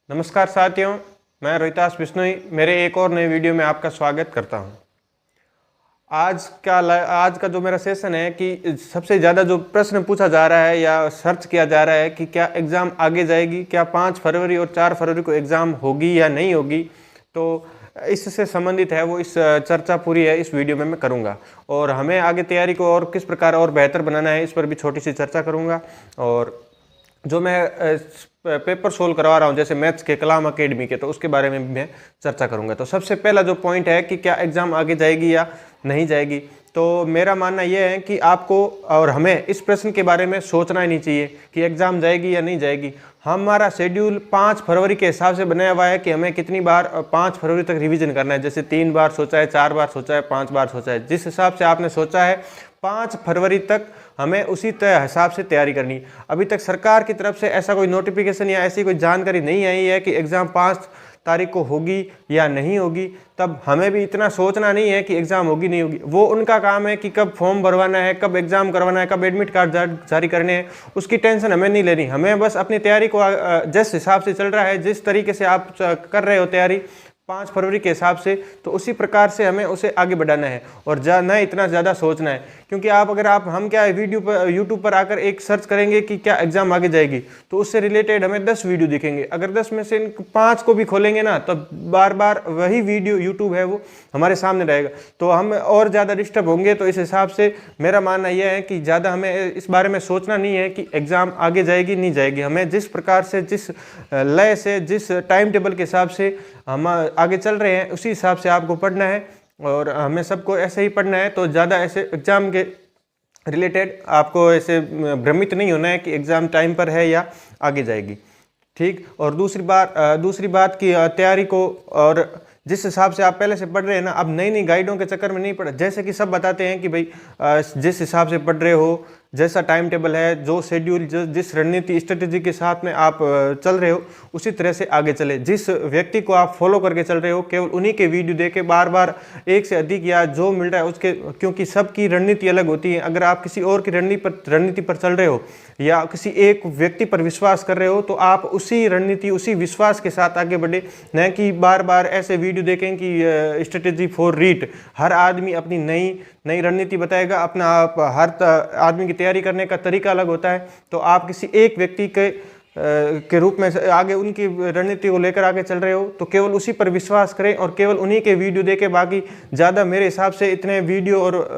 नमस्कार साथियों, मैं रोहितास बिश्नोई मेरे एक और नए वीडियो में आपका स्वागत करता हूं। आज का जो मेरा सेशन है कि सबसे ज़्यादा जो प्रश्न पूछा जा रहा है या सर्च किया जा रहा है कि क्या एग्ज़ाम आगे जाएगी, क्या 5 फरवरी और 4 फरवरी को एग्ज़ाम होगी या नहीं होगी। तो इससे संबंधित है वो इस चर्चा पूरी है इस वीडियो में मैं करूँगा, और हमें आगे तैयारी को और किस प्रकार और बेहतर बनाना है इस पर भी छोटी सी चर्चा करूँगा। और जो मैं पेपर सोल्व करवा रहा हूँ जैसे मैथ्स के कलाम अकेडमी के, तो उसके बारे में भी मैं चर्चा करूँगा। तो सबसे पहला जो पॉइंट है कि क्या एग्ज़ाम आगे जाएगी या नहीं जाएगी, तो मेरा मानना यह है कि आपको और हमें इस प्रश्न के बारे में सोचना ही नहीं चाहिए कि एग्ज़ाम जाएगी या नहीं जाएगी। हमारा शेड्यूल 5 फरवरी के हिसाब से बनाया हुआ है कि हमें कितनी बार 5 फरवरी तक रिवीजन करना है। जैसे 3 बार सोचा है, 4 बार सोचा है, 5 बार सोचा है। जिस हिसाब से आपने सोचा है 5 फरवरी तक हमें उसी हिसाब से तैयारी करनी। अभी तक सरकार की तरफ से ऐसा कोई नोटिफिकेशन या ऐसी कोई जानकारी नहीं आई है कि एग्ज़ाम 5 तारीख को होगी या नहीं होगी। तब हमें भी इतना सोचना नहीं है कि एग्ज़ाम होगी नहीं होगी। वो उनका काम है कि कब फॉर्म भरवाना है, कब एग्ज़ाम करवाना है, कब एडमिट कार्ड जारी करने हैं, उसकी टेंशन हमें नहीं लेनी। हमें बस अपनी तैयारी को जिस हिसाब से चल रहा है, जिस तरीके से आप कर रहे हो तैयारी 5 फरवरी के हिसाब से, तो उसी प्रकार से हमें उसे आगे बढ़ाना है और न इतना ज़्यादा सोचना है। क्योंकि हम क्या वीडियो पर यूट्यूब पर आकर एक सर्च करेंगे कि क्या एग्ज़ाम आगे जाएगी, तो उससे रिलेटेड हमें 10 वीडियो दिखेंगे। अगर 10 में से 5 को भी खोलेंगे ना, तो बार बार वही वीडियो यूट्यूब है वो हमारे सामने रहेगा, तो हम और ज़्यादा डिस्टर्ब होंगे। तो इस हिसाब से मेरा मानना यह है कि ज़्यादा हमें इस बारे में सोचना नहीं है कि एग्ज़ाम आगे जाएगी नहीं जाएगी। हमें जिस प्रकार से, जिस लय से, जिस टाइम टेबल के हिसाब से हम आगे चल रहे हैं, उसी हिसाब से आपको पढ़ना है और हमें सबको ऐसे ही पढ़ना है। तो ज़्यादा ऐसे एग्ज़ाम के रिलेटेड आपको ऐसे भ्रमित नहीं होना है कि एग्ज़ाम टाइम पर है या आगे जाएगी, ठीक। और दूसरी बात की तैयारी को, और जिस हिसाब से आप पहले से पढ़ रहे हैं ना, अब नई नई गाइडों के चक्कर में नहीं पढ़। जैसे कि सब बताते हैं कि भाई जिस हिसाब से पढ़ रहे हो, जैसा टाइम टेबल है, जो शेड्यूल, जिस रणनीति स्ट्रेटेजी के साथ में आप चल रहे हो, उसी तरह से आगे चले। जिस व्यक्ति को आप फॉलो करके चल रहे हो, केवल उन्हीं के वीडियो देखे बार बार एक से अधिक या जो मिल रहा है उसके, क्योंकि सबकी रणनीति अलग होती है। अगर आप किसी और की रणनीति पर चल रहे हो या किसी एक व्यक्ति पर विश्वास कर रहे हो, तो आप उसी रणनीति, उसी विश्वास के साथ आगे बढ़े, न कि बार बार ऐसे वीडियो देखें कि स्ट्रेटेजी फॉर रीट। हर आदमी अपनी नई रणनीति बताएगा, अपना हर आदमी की तैयारी करने का तरीका अलग होता है। तो आप किसी एक व्यक्ति के रूप में आगे उनकी रणनीति को लेकर आगे चल रहे हो, तो केवल उसी पर विश्वास करें और केवल उन्हीं के वीडियो देखें। बाकी ज़्यादा मेरे हिसाब से इतने वीडियो और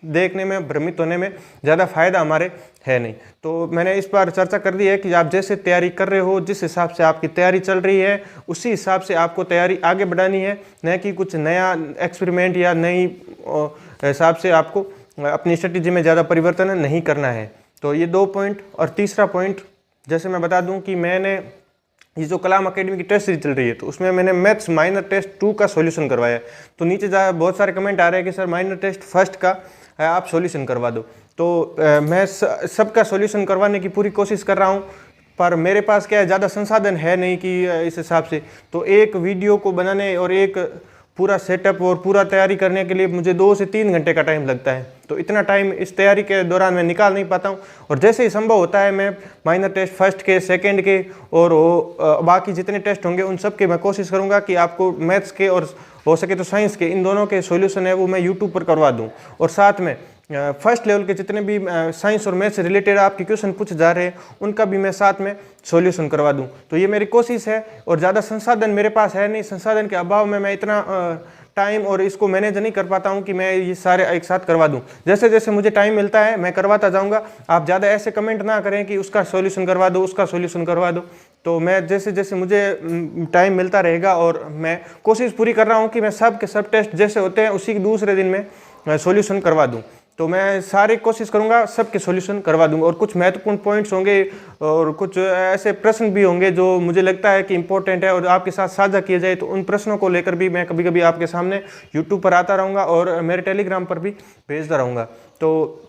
देखने में, भ्रमित होने में ज़्यादा फायदा हमारे है नहीं। तो मैंने इस बार चर्चा कर दी है कि आप जैसे तैयारी कर रहे हो, जिस हिसाब से आपकी तैयारी चल रही है, उसी हिसाब से आपको तैयारी आगे बढ़ानी है, न कि कुछ नया एक्सपेरिमेंट या नई हिसाब से आपको अपनी स्ट्रेटेजी में ज़्यादा परिवर्तन नहीं करना है। तो ये 2 पॉइंट। और तीसरा पॉइंट, जैसे मैं बता दूं कि मैंने ये जो कलाम अकेडमी की टेस्ट सीरीज चल रही है, तो उसमें मैंने मैथ्स माइनर टेस्ट 2 का सॉल्यूशन करवाया है। तो नीचे बहुत सारे कमेंट आ रहे हैं कि सर माइनर टेस्ट फर्स्ट का आप सॉल्यूशन करवा दो। तो मैं सबका सॉल्यूशन करवाने की पूरी कोशिश कर रहा हूँ, पर मेरे पास क्या है, ज़्यादा संसाधन है नहीं कि इस हिसाब से। तो एक वीडियो को बनाने और एक पूरा सेटअप और पूरा तैयारी करने के लिए मुझे 2 से 3 घंटे का टाइम लगता है। तो इतना टाइम इस तैयारी के दौरान मैं निकाल नहीं पाता हूँ। और जैसे ही संभव होता है, मैं माइनर टेस्ट फर्स्ट के, सेकंड के और बाकी जितने टेस्ट होंगे उन सब के मैं कोशिश करूँगा कि आपको मैथ्स के और हो सके तो साइंस के, इन दोनों के सॉल्यूशन है वो मैं यूट्यूब पर करवा दूँ। और साथ में फर्स्ट लेवल के जितने भी साइंस और मैथ्स से रिलेटेड आपके क्वेश्चन पूछे जा रहे हैं, उनका भी मैं साथ में सॉल्यूशन करवा दूं। तो ये मेरी कोशिश है। और ज़्यादा संसाधन मेरे पास है नहीं, संसाधन के अभाव में मैं इतना टाइम और इसको मैनेज नहीं कर पाता हूं कि मैं ये सारे एक साथ करवा दूं। जैसे जैसे मुझे टाइम मिलता है मैं करवाता जाऊंगा। आप ज़्यादा ऐसे कमेंट ना करें कि उसका सॉल्यूशन करवा दो, उसका सॉल्यूशन करवा दो। तो मैं जैसे जैसे मुझे टाइम मिलता रहेगा, और मैं कोशिश पूरी कर रहा हूँ कि मैं सब के सब टेस्ट जैसे होते हैं उसी दूसरे दिन में सॉल्यूशन करवा दूँ। तो मैं सारी कोशिश करूंगा सबके सॉल्यूशन करवा दूंगा। और कुछ महत्वपूर्ण पॉइंट्स होंगे और कुछ ऐसे प्रश्न भी होंगे जो मुझे लगता है कि इंपॉर्टेंट है और आपके साथ साझा किए जाए, तो उन प्रश्नों को लेकर भी मैं कभी कभी आपके सामने यूट्यूब पर आता रहूँगा और मेरे टेलीग्राम पर भी भेजता रहूँगा। तो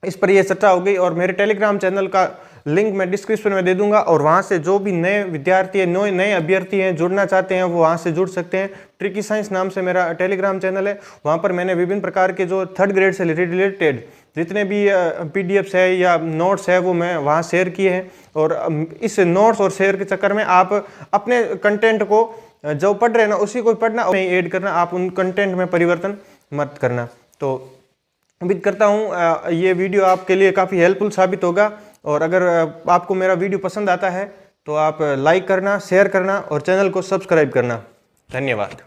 इस पर यह चर्चा हो गई। और मेरे टेलीग्राम चैनल का लिंक मैं डिस्क्रिप्शन में दे दूंगा, और वहाँ से जो भी नए विद्यार्थी है, नए अभ्यर्थी हैं, जुड़ना चाहते हैं, वो वहाँ से जुड़ सकते हैं। ट्रिकी साइंस नाम से मेरा टेलीग्राम चैनल है। वहाँ पर मैंने विभिन्न प्रकार के जो 3rd ग्रेड से रिलेटेड जितने भी PDFs है या नोट्स है वो मैं वहाँ शेयर किए हैं। और इस नोट्स और शेयर के चक्कर में आप अपने कंटेंट को जो पढ़ रहे हैं ना उसी को पढ़ना, नहीं ऐड करना, आप उन कंटेंट में परिवर्तन मत करना। तो उम्मीद करता हूँ ये वीडियो आपके लिए काफ़ी हेल्पफुल साबित होगा। और अगर आपको मेरा वीडियो पसंद आता है तो आप लाइक करना, शेयर करना और चैनल को सब्सक्राइब करना। धन्यवाद।